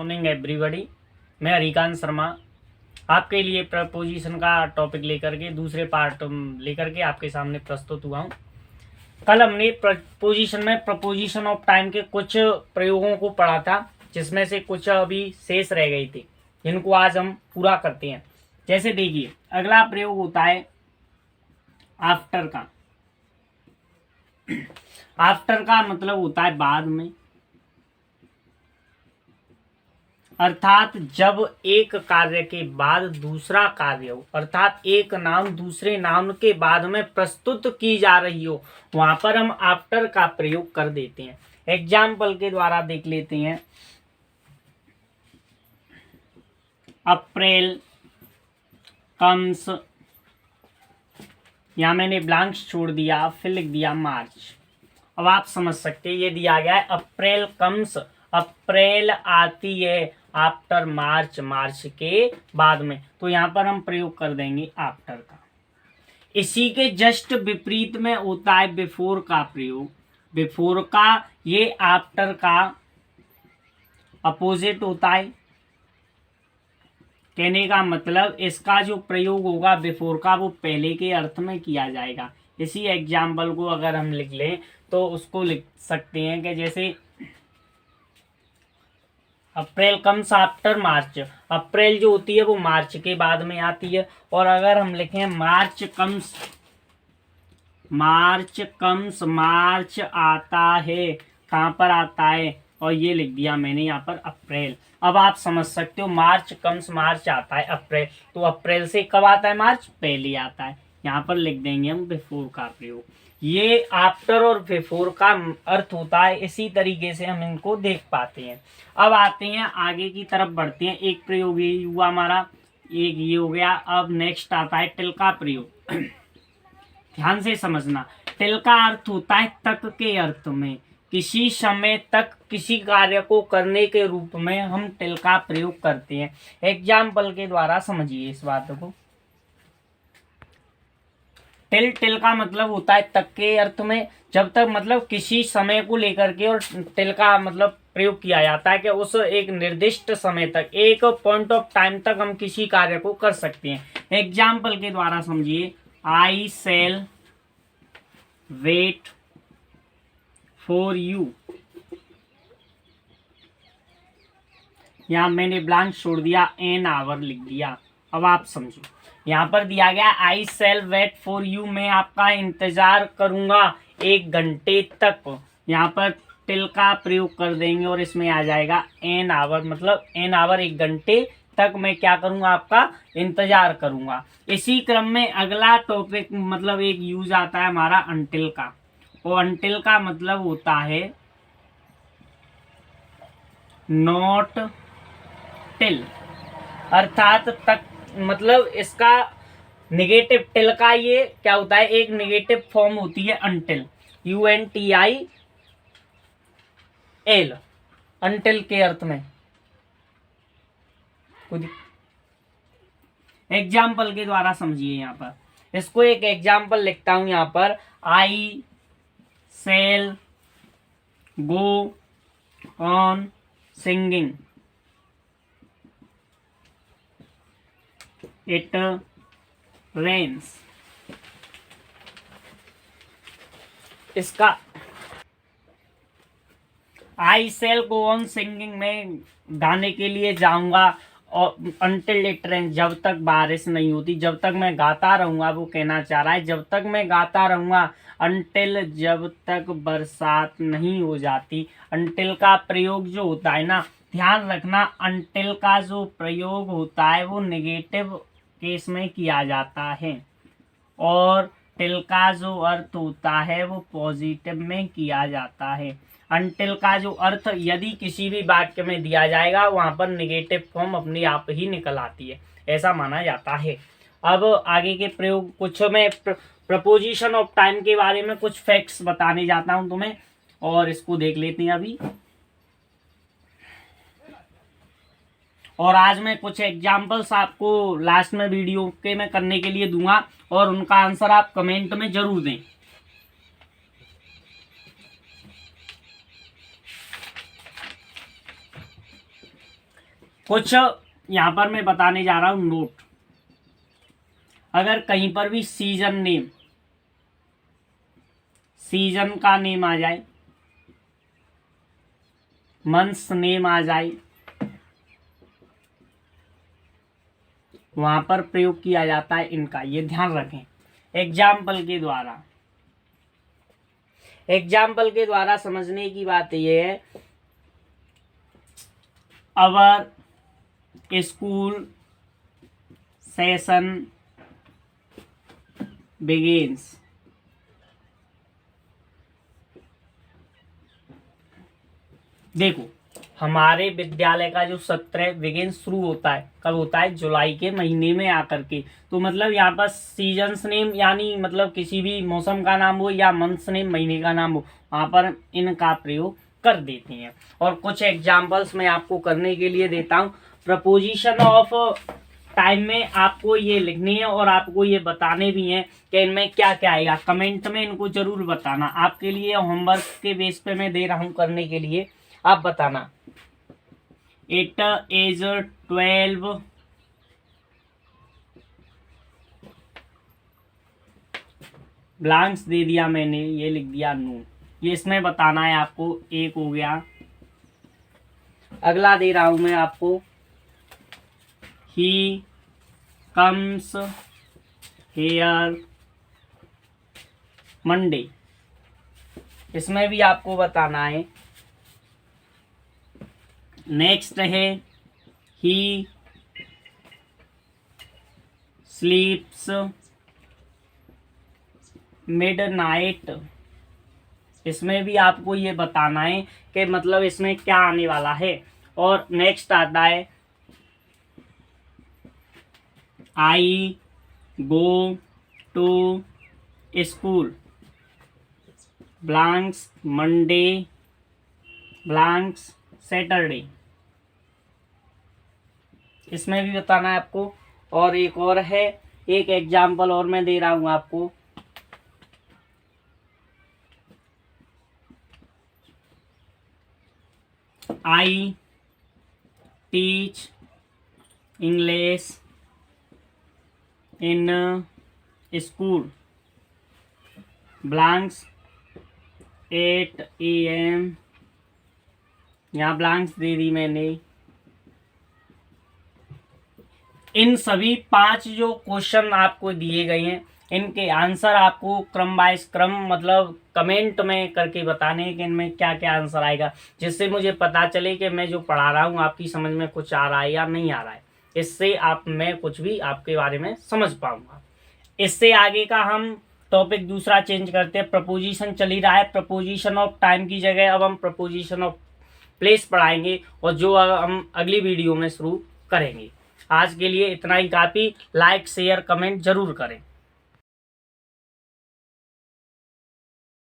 Morning everybody. मैं हरिकांत शर्मा आपके लिए प्रपोजिशन का टॉपिक लेकर के दूसरे पार्ट लेकर के आपके सामने प्रस्तुत हुआ हूँ। कल हमने प्रपोजिशन में प्रपोजिशन ऑफ टाइम के कुछ प्रयोगों को पढ़ा था, जिसमें से कुछ अभी शेष रह गई थी, जिनको आज हम पूरा करते हैं। जैसे देखिए, अगला प्रयोग होता है आफ्टर का। आफ्टर का मतलब होता है बाद में, अर्थात जब एक कार्य के बाद दूसरा कार्य हो, अर्थात एक नाम दूसरे नाम के बाद में प्रस्तुत की जा रही हो, वहां पर हम आफ्टर का प्रयोग कर देते हैं। एग्जाम्पल के द्वारा देख लेते हैं। अप्रैल कम्स, यहां मैंने ब्लैंक्स छोड़ दिया, फिर लिख दिया मार्च। अब आप समझ सकते हैं, ये दिया गया है अप्रैल कम्स, अप्रैल आती है आफ्टर मार्च, मार्च के बाद में, तो यहां पर हम प्रयोग कर देंगे आफ्टर का। इसी के जस्ट विपरीत में होता है बिफोर का प्रयोग। बिफोर का ये आफ्टर का अपोजिट होता है। कहने का मतलब इसका जो प्रयोग होगा बिफोर का, वो पहले के अर्थ में किया जाएगा। इसी एग्जाम्पल को अगर हम लिख लें तो उसको लिख सकते हैं कि जैसे अप्रैल कम्स आफ्टर मार्च, अप्रैल जो होती है वो मार्च के बाद में आती है। और अगर हम लिखें मार्च कम्स, मार्च कम्स, मार्च आता है, कहाँ पर आता है, और ये लिख दिया मैंने यहाँ पर अप्रैल। अब आप समझ सकते हो, मार्च कम्स, मार्च आता है अप्रैल, तो अप्रैल से कब आता है मार्च, पहले आता है। यहाँ पर लिख देंगे हम बिफोर का प्रयोग। ये आफ्टर और बिफोर का अर्थ होता है। इसी तरीके से हम इनको देख पाते हैं। अब आते हैं आगे की तरफ बढ़ते हैं। एक प्रयोग ये हुआ हमारा, एक ये हो गया। अब नेक्स्ट आता है टिल का प्रयोग। ध्यान से समझना, टिल का अर्थ होता है तक के अर्थ में, किसी समय तक किसी कार्य को करने के रूप में हम टिल का प्रयोग करते हैं। एग्जाम्पल के द्वारा समझिए इस बात को। टिल, टिल का मतलब होता है तक के अर्थ में, जब तक मतलब किसी समय को लेकर के, और टिल का मतलब प्रयोग किया जाता है कि उस एक निर्दिष्ट समय तक, एक पॉइंट ऑफ टाइम तक हम किसी कार्य को कर सकते हैं। एग्जाम्पल के द्वारा समझिए, आई सेल वेट फॉर यू। यहां मैंने ब्लैंक छोड़ दिया, एन आवर लिख दिया। अब आप समझो, यहाँ पर दिया गया आई सेल वेट फॉर यू, मैं आपका इंतजार करूंगा 1 घंटे तक। यहाँ पर टिल का प्रयोग कर देंगे और इसमें आ जाएगा एन आवर, मतलब एन आवर 1 घंटे तक मैं क्या करूंगा, आपका इंतजार करूंगा। इसी क्रम में अगला टॉपिक मतलब एक यूज आता है हमारा अनटिल का। और अनटिल का मतलब होता है नॉट टिल, अर्थात तक, मतलब इसका निगेटिव, टिल का ये क्या होता है, एक निगेटिव फॉर्म होती है अनटिल, UNTIL, अनटिल के अर्थ में। एग्जाम्पल के द्वारा समझिए, यहाँ पर इसको एक एग्जाम्पल लिखता हूं यहाँ पर, I shall go on singing it rains. इसका I shall go on singing, में गाने के लिए जाऊंगा, और अनटिल इट रेन्स, जब तक बारिश नहीं होती, जब तक मैं गाता रहूंगा, वो कहना चाह रहा है जब तक मैं गाता रहूंगा, अनटिल जब तक बरसात नहीं हो जाती। अनटिल का प्रयोग जो होता है ना, ध्यान रखना, अनटिल का जो प्रयोग होता है वो नेगेटिव केस में किया जाता है, और टिल का जो अर्थ होता है वो पॉजिटिव में किया जाता है। अनटिल का जो अर्थ यदि किसी भी वाक्य में दिया जाएगा, वहां पर नेगेटिव फॉर्म अपने आप ही निकल आती है, ऐसा माना जाता है। अब आगे के प्रयोग, कुछ मैं प्रपोजिशन ऑफ टाइम के बारे में कुछ फैक्ट्स बताने जाता हूं तुम्हें, और इसको देख लेते हैं अभी। और आज मैं कुछ एग्जाम्पल्स आपको लास्ट में वीडियो के में करने के लिए दूंगा, और उनका आंसर आप कमेंट में जरूर दें। कुछ यहाँ पर मैं बताने जा रहा हूँ नोट। अगर कहीं पर भी सीजन नेम, सीजन का नेम आ जाए, मंथ्स नेम आ जाए, वहां पर प्रयोग किया जाता है इनका, ये ध्यान रखें। एग्जाम्पल के द्वारा, एग्जाम्पल के द्वारा समझने की बात यह है, अवर स्कूल सेशन बिगिंस। देखो, हमारे विद्यालय का जो सत्र है बिगिन शुरू होता है, कब होता है? जुलाई के महीने में आकर के। तो मतलब यहाँ पर सीजन्स नेम यानी मतलब किसी भी मौसम का नाम हो या मंथ्स नेम महीने का नाम हो, वहाँ पर इनका प्रयोग कर देते हैं। और कुछ एग्जाम्पल्स मैं आपको करने के लिए देता हूँ। प्रपोजिशन ऑफ टाइम में आपको ये लिखनी है और आपको ये बताने भी हैं कि इनमें क्या क्या आएगा। कमेंट में इनको जरूर बताना, आपके लिए होमवर्क के बेस पे मैं दे रहा हूँ करने के लिए, आप बताना। इट इज 12 ब्लैंक्स दे दिया मैंने, ये लिख दिया नून, ये इसमें बताना है आपको। एक हो गया। अगला दे रहा हूं मैं आपको, ही कम्स हेयर मंडे, इसमें भी आपको बताना है। नेक्स्ट है ही स्लीप्स मिडनाइट, इसमें भी आपको ये बताना है कि मतलब इसमें क्या आने वाला है। और नेक्स्ट आता है I go to school blanks Monday blanks Saturday, इसमें भी बताना है आपको। और एक और है, एक एग्जाम्पल और मैं दे रहा हूं आपको। I teach English in school blanks 8 AM, यहाँ ब्लैंक्स दे दी मैंने। इन सभी 5 जो क्वेश्चन आपको दिए गए हैं, इनके आंसर आपको क्रम बाय क्रम मतलब कमेंट में करके बताने हैं कि इनमें क्या क्या आंसर आएगा, जिससे मुझे पता चले कि मैं जो पढ़ा रहा हूँ आपकी समझ में कुछ आ रहा है या नहीं आ रहा है। इससे मैं कुछ भी आपके बारे में समझ पाऊंगा। इससे आगे का हम टॉपिक दूसरा चेंज करते हैं। प्रपोजिशन चल ही रहा है, प्रपोजिशन ऑफ टाइम की जगह अब हम प्रपोजिशन ऑफ प्लेस पढ़ाएंगे, और जो हम अगली वीडियो में शुरू करेंगे। आज के लिए इतना ही काफ़ी। लाइक शेयर कमेंट जरूर करें।